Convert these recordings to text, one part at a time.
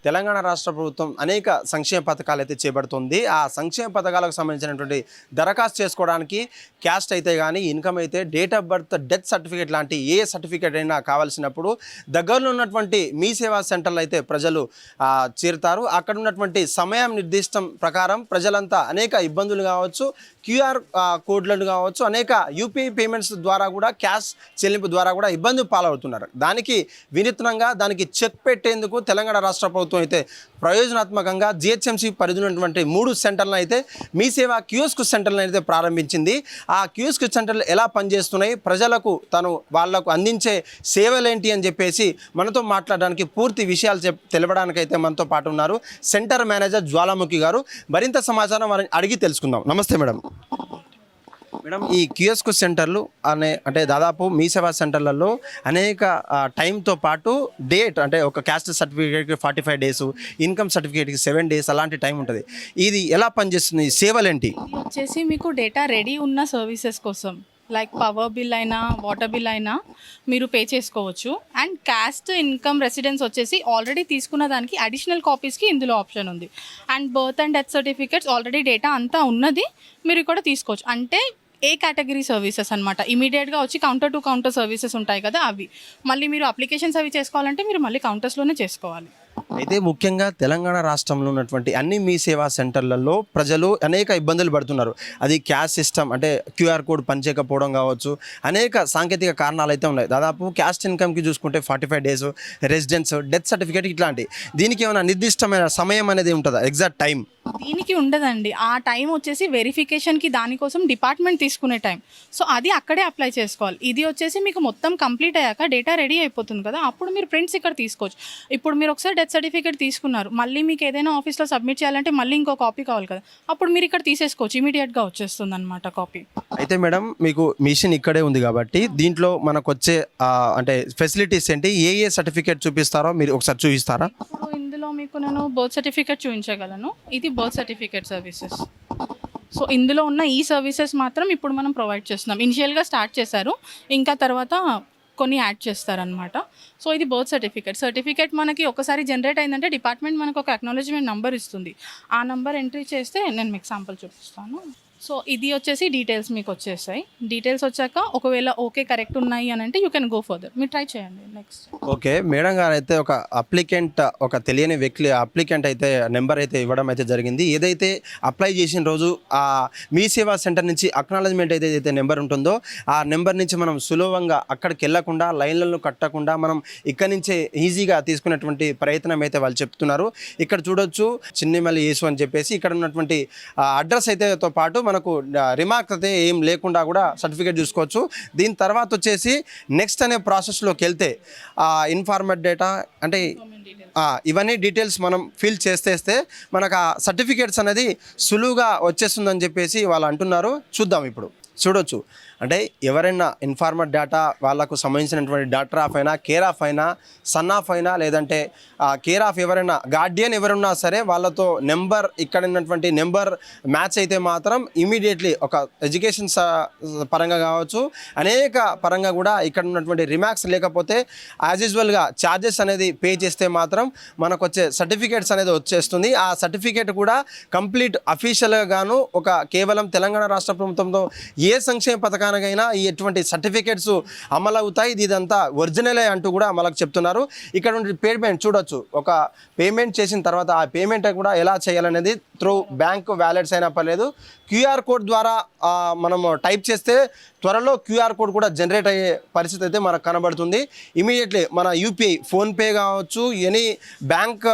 తెలంగాణ రాష్ట్ర ప్రభుత్వం అనేక సంక్షేమ పథకాలు అయితే చేపడుతుంది. ఆ సంక్షేమ పథకాలకు సంబంధించినటువంటి దరఖాస్తు చేసుకోవడానికి క్యాస్ట్ అయితే కానీ, ఇన్కమ్ అయితే, date of birth, death certificate లాంటి ఏ సర్టిఫికేట్ అయినా కావాల్సినప్పుడు దగ్గరలో ఉన్నటువంటి మీ సేవా సెంటర్లు అయితే ప్రజలు చేరుతారు. అక్కడ ఉన్నటువంటి సమయం నిర్దిష్టం ప్రకారం ప్రజలంతా అనేక ఇబ్బందులు కావచ్చు, క్యూఆర్ కోడ్లను కావచ్చు, అనేక యూపీఐ పేమెంట్స్ ద్వారా కూడా, క్యాష్ చెల్లింపు ద్వారా కూడా ఇబ్బంది పాలవుతున్నారు. దానికి వినూత్నంగా దానికి చెక్ పెట్టేందుకు తెలంగాణ రాష్ట్ర ప్రభుత్వం అయితే ప్రయోజనాత్మకంగా జిహెచ్ఎంసీ పరిధిలో ఉన్నటువంటి 3 సెంటర్లను అయితే మీ సేవ కియోస్క్ సెంటర్లను అయితే ప్రారంభించింది. ఆ కియోస్క్ సెంటర్లు ఎలా పనిచేస్తున్నాయి, ప్రజలకు వాళ్లకు అందించే సేవలేంటి అని చెప్పేసి మనతో మాట్లాడడానికి, పూర్తి విషయాలు తెలపడానికైతే మనతో పాటు ఉన్నారు సెంటర్ మేనేజర్ జ్వాలాముఖి గారు. మరింత సమాచారం వారిని అడిగి తెలుసుకుందాం. నమస్తే మేడం. మేడం, ఈ కియోస్క్ సెంటర్లు అంటే దాదాపు మీ సేవా సెంటర్లలో అనేక టైంతో పాటు డేట్, అంటే ఒక క్యాస్ట్ సర్టిఫికేట్కి 45 డేస్, ఇన్కమ్ సర్టిఫికేట్కి 7 డేస్ అలాంటి టైం ఉంటుంది. ఇది ఎలా పనిచేస్తుంది, సేవలేంటి? వచ్చేసి మీకు డేటా రెడీ ఉన్న సర్వీసెస్ కోసం లైక్ పవర్ బిల్ అయినా, వాటర్ బిల్ అయినా మీరు పే చేసుకోవచ్చు. అండ్ క్యాస్ట్, ఇన్కమ్, రెసిడెన్స్ వచ్చేసి ఆల్రెడీ తీసుకున్న దానికి అడిషనల్ కాపీస్కి ఇందులో ఆప్షన్ ఉంది. And birth and death certificates already data అంతా ఉన్నది, మీరు ఇక్కడ తీసుకోవచ్చు. అంటే ఏ కేటగిరీ సర్వీసెస్ అనమాట. ఇమీడియట్గా వచ్చి కౌంటర్ టు కౌంటర్ సర్వీసెస్ ఉంటాయి కదా, అవి మళ్ళీ మీరు అప్లికేషన్స్ అవి చేసుకోవాలంటే మీరు మళ్ళీ కౌంటర్స్లోనే చేసుకోవాలి. అయితే ముఖ్యంగా తెలంగాణ రాష్ట్రంలో ఉన్నటువంటి అన్ని మీ సేవా సెంటర్లలో ప్రజలు అనేక ఇబ్బందులు పడుతున్నారు. అది క్యాష్ సిస్టమ్, అంటే క్యూఆర్ కోడ్ పనిచేయకపోవడం కావచ్చు, అనేక సాంకేతిక కారణాలు అయితే ఉన్నాయి. దాదాపు క్యాస్ట్ ఇన్కమ్కి చూసుకుంటే 45 డేస్, రెసిడెన్స్, డెత్ సర్టిఫికేట్ ఇట్లాంటి. దీనికి ఏమైనా నిర్దిష్టమైన సమయం అనేది ఉంటుందా, ఎగ్జాక్ట్ టైం? దీనికి ఉండదండి. ఆ టైం వచ్చేసి వెరిఫికేషన్కి దానికోసం డిపార్ట్మెంట్ తీసుకునే టైం. సో అది అక్కడే అప్లై చేసుకోవాలి. ఇది వచ్చేసి మీకు మొత్తం కంప్లీట్ అయ్యాక డేటా రెడీ అయిపోతుంది కదా, అప్పుడు మీరు ప్రింట్స్ ఇక్కడ తీసుకోవచ్చు. ఇప్పుడు మీరు ఒకసారి డెత్ సర్టిఫికేట్ తీసుకున్నారు, మళ్ళీ మీకు ఏదైనా ఆఫీస్లో సబ్మిట్ చేయాలంటే మళ్ళీ ఇంకో కాపీ కావాలి కదా, అప్పుడు మీరు ఇక్కడ తీసేసుకోవచ్చు, ఇమీడియట్గా వచ్చేస్తుంది అనమాట కాపీ. అయితే మేడం, మీకు మిషన్ ఇక్కడే ఉంది కాబట్టి దీంట్లో మనకు వచ్చే అంటే ఫెసిలిటీస్ ఏంటి, ఏ సర్టిఫికేట్ చూపిస్తారో మీరు ఒకసారి చూపిస్తారా? ఇప్పుడు ఇందులో మీకు నేను బర్త్ సర్టిఫికేట్ చూపించగలను. ఇది బర్త్ సర్టిఫికేట్ సర్వీసెస్. సో ఇందులో ఉన్న ఈ సర్వీసెస్ మాత్రం ఇప్పుడు మనం ప్రొవైడ్ చేస్తున్నాం. ఇనిషియల్గా స్టార్ట్ చేశారు, ఇంకా తర్వాత కొన్ని యాడ్ చేస్తారనమాట. సో ఇది బర్త్ సర్టిఫికేట్ మనకి ఒకసారి జనరేట్ అయిందంటే డిపార్ట్మెంట్ మనకు ఒక అక్నాలెడ్జ్మెంట్ నెంబర్ ఇస్తుంది. ఆ నెంబర్ ఎంట్రీ చేస్తే నేను మీకు శాంపుల్ చూపిస్తాను. సో ఇది వచ్చేసి డీటెయిల్స్ మీకు వచ్చేస్తాయి. డీటెయిల్స్ వచ్చాక ఒకవేళ ఓకే కరెక్ట్ ఉన్నాయి అని అంటే యూ కెన్ గో ఫర్దర్, మీరు ట్రై చేయండి. నెక్స్ట్ ఓకే మేడం గారు, అయితే ఒక అప్లికెంట్, ఒక తెలియని వ్యక్తి అప్లికెంట్ అయితే నెంబర్ అయితే ఇవ్వడం అయితే జరిగింది. ఏదైతే అప్లై చేసిన రోజు ఆ మీ సేవా సెంటర్ నుంచి అక్నాలజ్మెంట్ అయితే నెంబర్ ఉంటుందో ఆ నెంబర్ నుంచి మనం సులభంగా అక్కడికి వెళ్ళకుండా, లైన్లను కట్టకుండా మనం ఇక్కడి నుంచే ఈజీగా తీసుకునేటువంటి ప్రయత్నం అయితే వాళ్ళు చెప్తున్నారు. ఇక్కడ చూడొచ్చు చిన్నిమల్లి యేసు అని చెప్పేసి ఇక్కడ ఉన్నటువంటి అడ్రస్ అయితేతో పాటు మనకు రిమార్క్ అయితే ఏం లేకుండా కూడా సర్టిఫికేట్ చూసుకోవచ్చు. దీని తర్వాత వచ్చేసి నెక్స్ట్ అనే ప్రాసెస్లోకి వెళ్తే ఇన్ఫార్మేట్ డేటా, అంటే ఇవన్నీ డీటెయిల్స్ మనం ఫిల్ చేస్తే మనకు ఆ సర్టిఫికేట్స్ అనేది సులువుగా వచ్చేస్తుందని చెప్పేసి వాళ్ళు అంటున్నారు. చూద్దాం. ఇప్పుడు చూడొచ్చు, అంటే ఎవరైనా ఇన్ఫార్మర్ డేటా, వాళ్ళకు సంబంధించినటువంటి డాక్టర్ ఆఫ్ అయినా, కేర్ ఆఫ్ అయినా, సన్ ఆఫ్ అయినా, లేదంటే కేర్ ఆఫ్ ఎవరైనా, గార్డియన్ ఎవరున్నా సరే వాళ్ళతో నెంబర్, ఇక్కడ ఉన్నటువంటి నెంబర్ మ్యాచ్ అయితే మాత్రం ఇమీడియట్లీ ఒక ఎడ్యుకేషన్ పరంగా కావచ్చు, అనేక పరంగా కూడా ఇక్కడ ఉన్నటువంటి రిమార్క్స్ లేకపోతే యాజ్ యూజువల్గా ఛార్జెస్ అనేది పే చేస్తే మాత్రం మనకు వచ్చే సర్టిఫికేట్స్ అనేది వచ్చేస్తుంది. ఆ సర్టిఫికేట్ కూడా కంప్లీట్ అఫీషియల్గా గాను ఒక కేవలం తెలంగాణ రాష్ట్ర ప్రభుత్వంతో ఏ సంక్షేమ పథకానికైనా ఎటువంటి సర్టిఫికేట్స్ అమలు అవుతాయి, ఇదంతా ఒరిజినలే అంటూ కూడా మనకు చెప్తున్నారు. ఇక్కడ నుండి పేమెంట్ చూడొచ్చు, ఒక పేమెంట్ చేసిన తర్వాత ఆ పేమెంట్ కూడా ఎలా చేయాలనేది త్రూ బ్యాంక్ వ్యాలెట్స్ అయినా పర్లేదు, క్యూఆర్ కోడ్ ద్వారా మనము టైప్ చేస్తే త్వరలో క్యూఆర్ కోడ్ కూడా జనరేట్ అయ్యే పరిస్థితి అయితే మనకు కనబడుతుంది. ఇమీడియట్లీ మన యూపీఐ, ఫోన్పే కావచ్చు, ఎనీ బ్యాంక్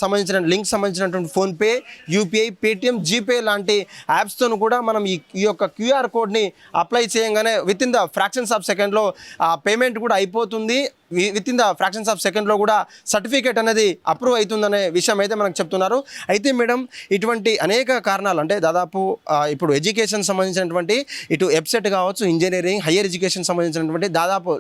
సంబంధించిన లింక్ సంబంధించినటువంటి ఫోన్పే, యూపీఐ, పేటిఎం, జీపే లాంటి యాప్స్తో కూడా మనం ఈ యొక్క క్యూఆర్ కోడ్ని అప్లై చేయగానే with in the fractions of సెకండ్లో పేమెంట్ కూడా అయిపోతుంది. With in the fractions of సెకండ్లో కూడా సర్టిఫికేట్ అనేది అప్రూవ్ అవుతుందనే విషయం అయితే మనకు చెప్తున్నారు. అయితే మేడం, ఇటువంటి అనేక కారణాలు, అంటే దాదాపు ఇప్పుడు ఎడ్యుకేషన్ సంబంధించినటువంటి ఇటు వెబ్సైట్ కావచ్చు, ఇంజనీరింగ్, హయ్యర్ ఎడ్యుకేషన్ సంబంధించినటువంటి దాదాపు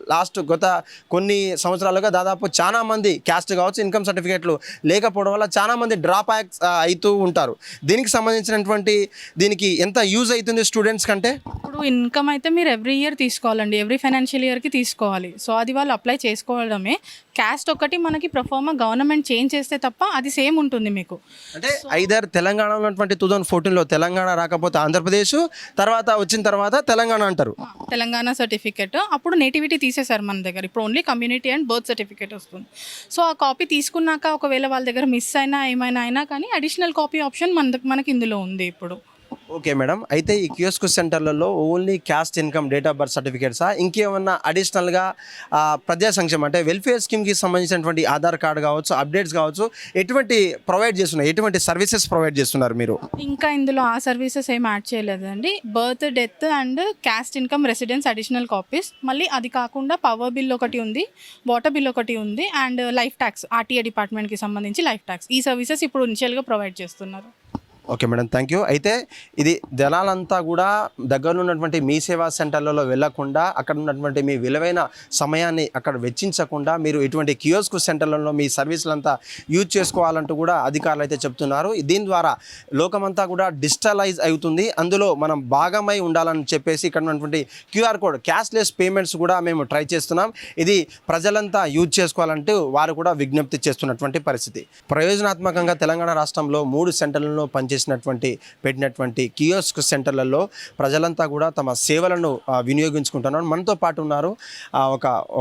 గత కొన్ని సంవత్సరాలుగా దాదాపు చాలామంది క్యాస్ట్ కావచ్చు, ఇన్కమ్ సర్టిఫికేట్లు లేకపోవడం వల్ల చాలామంది డ్రాప్ అవుతూ ఉంటారు. దీనికి సంబంధించినటువంటి దీనికి ఎంత యూజ్ అవుతుంది స్టూడెంట్స్ కంటే? ఇప్పుడు ఇన్కమ్ అయితే మీరు ఎవ్రీ ఇయర్ తీసుకోవాలండి, ఎవ్రీ ఫైనాన్షియల్ ఇయర్కి తీసుకోవాలి. సో అది వాళ్ళు అప్లై చేసుకోవాలి. చేసుకోవడమే. క్యాస్ట్ ఒకటి మనకి ప్రొఫార్మా గవర్నమెంట్ చేంజ్ చేస్తే తప్ప అది సేమ్ ఉంటుంది మీకు. అంటే ఐదర్ తెలంగాణ ఉన్నటువంటి 2014లో తెలంగాణ రాకపోతే ఆంధ్రప్రదేశ్, తర్వాత వచ్చిన తర్వాత తెలంగాణ అంటారు. తెలంగాణ సర్టిఫికేట్ అప్పుడు నేటివిటీ తీసేశారు మన దగ్గర. ఇప్పుడు only community and birth certificate వస్తుంది. సో ఆ కాపీ తీసుకున్నాక ఒకవేళ వాళ్ళ దగ్గర మిస్ అయినా ఏమైనా అయినా కానీ అడిషనల్ కాపీ ఆప్షన్ మనకి ఇందులో ఉంది ఇప్పుడు. ఓకే మేడం, అయితే ఈ కియోస్క్ సెంటర్లలో only caste income date of birth సర్టిఫికేట్సా, ఇంకేమన్నా అడిషనల్గా ప్రజా సంక్షేమం అంటే వెల్ఫేర్ స్కీమ్కి సంబంధించినటువంటి ఆధార్ కార్డు కావచ్చు, అప్డేట్స్ కావచ్చు, ఎటువంటి ప్రొవైడ్ చేస్తున్నారు, ఎటువంటి సర్వీసెస్ ప్రొవైడ్ చేస్తున్నారు మీరు? ఇంకా ఇందులో ఆ సర్వీసెస్ ఏం యాడ్ చేయలేదండి. Birth, death and caste income residence additional copies, మళ్ళీ అది కాకుండా పవర్ బిల్ ఒకటి ఉంది, వాటర్ బిల్ ఒకటి ఉంది అండ్ లైఫ్ ట్యాక్స్, ఆర్టీఏ డిపార్ట్మెంట్కి సంబంధించి లైఫ్ ట్యాక్స్, ఈ సర్వీసెస్ ఇప్పుడు ఇనిషియల్గా ప్రొవైడ్ చేస్తున్నారు. Okay madam, thank you. అయితే ఇది జనాలంతా కూడా దగ్గరలో ఉన్నటువంటి మీ సేవా సెంటర్లలో వెళ్లకుండా అక్కడ ఉన్నటువంటి మీ విలువైన సమయాన్ని అక్కడ వెచ్చించకుండా మీరు ఇటువంటి కియోస్క్ సెంటర్లలో మీ సర్వీసులంతా యూజ్ చేసుకోవాలంటూ కూడా అధికారులు అయితే చెప్తున్నారు. దీని ద్వారా లోకమంతా కూడా డిజిటలైజ్ అవుతుంది, అందులో మనం భాగమై ఉండాలని చెప్పేసి ఇక్కడ ఉన్నటువంటి క్యూఆర్ కోడ్ క్యాష్లెస్ పేమెంట్స్ కూడా మేము ట్రై చేస్తున్నాం. ఇది ప్రజలంతా యూజ్ చేసుకోవాలంటూ వారు కూడా విజ్ఞప్తి చేస్తున్నటువంటి పరిస్థితి. ప్రయోజనాత్మకంగా తెలంగాణ రాష్ట్రంలో 3 సెంటర్లలో పెట్టినటువంటి కియోస్క్ సెంటర్లలో ప్రజలంతా కూడా తమ సేవలను వినియోగించుకుంటున్నారు. మనతో పాటు ఉన్నారు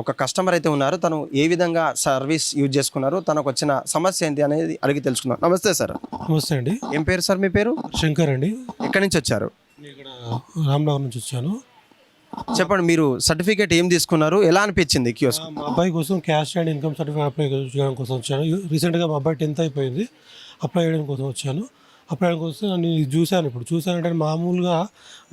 ఒక కస్టమర్ అయితే ఉన్నారు. తను ఏ విధంగా సర్వీస్ యూజ్ చేసుకున్నారు, తనకు వచ్చిన సమస్య ఏంటి అనేది అడిగి తెలుసుకున్నాం. నమస్తే సార్. నమస్తే అండి. ఏం పేరు సార్ మీ పేరు? శంకర్ అండి. ఎక్కడి నుంచి వచ్చారు? ఇక్కడ రామ్నగర్ నుంచి వచ్చాను. చెప్పండి, మీరు సర్టిఫికేట్ ఏం తీసుకున్నారు, ఎలా అనిపించింది కియోస్క్? మా అబ్బాయి కోసం cash and income certificate apply చేయడం కోసం వచ్చాను. రీసెంట్గా మా అబ్బాయి 10th అయిపోయింది, అప్లై చేయడం కోసం వచ్చాను. అప్లై చేయడం కోసం నేను ఇది చూశానంటే మామూలుగా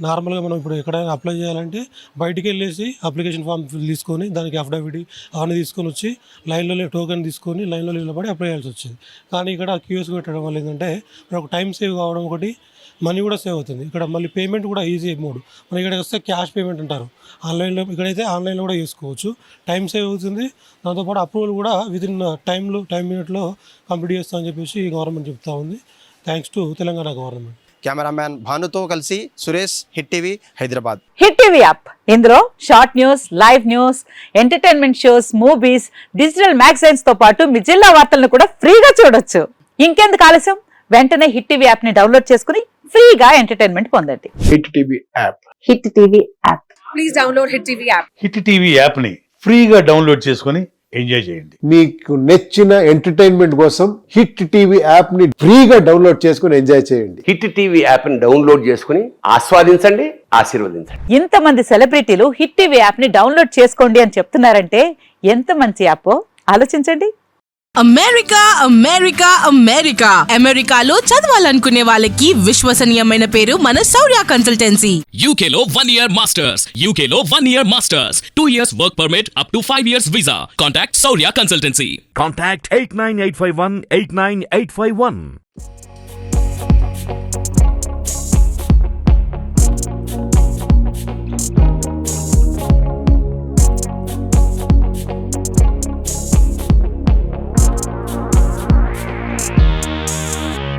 నార్మల్గా మనం ఇప్పుడు ఎక్కడైనా అప్లై చేయాలంటే బయటికి వెళ్ళేసి అప్లికేషన్ ఫామ్ తీసుకొని దానికి అఫిడవిట్ అవన్నీ తీసుకొని వచ్చి లైన్లో టోకెన్ తీసుకొని లైన్లో నిలబడి అప్లై చేయాల్సి వచ్చింది. కానీ ఇక్కడ కియోస్క్ పెట్టడం వల్ల ఏంటంటే మనకు టైం సేవ్ కావడం ఒకటి, మనీ కూడా సేవ్ అవుతుంది. ఇక్కడ మళ్ళీ పేమెంట్ కూడా ఈజీ మోడ్. మన ఇక్కడ వస్తే క్యాష్ పేమెంట్ అంటారు, ఆన్లైన్లో, ఇక్కడైతే ఆన్లైన్లో కూడా చేసుకోవచ్చు. టైం సేవ్ అవుతుంది, దాంతోపాటు అప్రూవల్ కూడా విదిన్ టైం మినిట్లో కంప్లీట్ చేస్తా అని చెప్పేసి గవర్నమెంట్ చెప్తా ఉంది. Thanks to Telangana government. Cameraman భానుతో కలిసి Suresh, hit TV, Hyderabad. Hit TV app, ఇందులో short news, live news, entertainment shows, movies, digital magazines తో పాటు మీ జిల్లా వార్తలను కూడా ఫ్రీగా చూడొచ్చు. ఇంకెందుకు ఆలస్యం, వెంటనే హిట్ టీవీ యాప్ ని డౌన్లోడ్ చేసుకుని ఫ్రీగా ఎంటర్టైన్మెంట్ పొందండి. Hit TV app. Hit TV app. Please download hit TV app. Hit TV యాప్ని ఫ్రీగా డౌన్లోడ్ చేసుకొని ఎంజాయ్ చేయండి. మీకు నచ్చిన ఎంటర్టైన్మెంట్ కోసం హిట్ టీవీ యాప్ ని ఫ్రీగా డౌన్లోడ్ చేసుకుని ఎంజాయ్ చేయండి. హిట్ టీవీ యాప్ ని డౌన్లోడ్ చేసుకుని ఆస్వాదించండి, ఆశీర్వదించండి. ఇంతమంది సెలబ్రిటీలు హిట్ టీవీ యాప్ ని డౌన్లోడ్ చేసుకోండి అని చెప్తున్నారంటే ఎంత మంచి యాప్ ఆలోచించండి. అమెరికా అమెరికా అమెరికా అమెరికాలో చదవాలనుకునే వాళ్ళకి విశ్వసనీయమైన పేరు మన శౌర్య కన్సల్టెన్సీ. UK లో 1 year masters. UK లో 1 year masters. 2 years work permit up to 5 years visa. Contact Saurya Consultancy. Contact 89851 89851.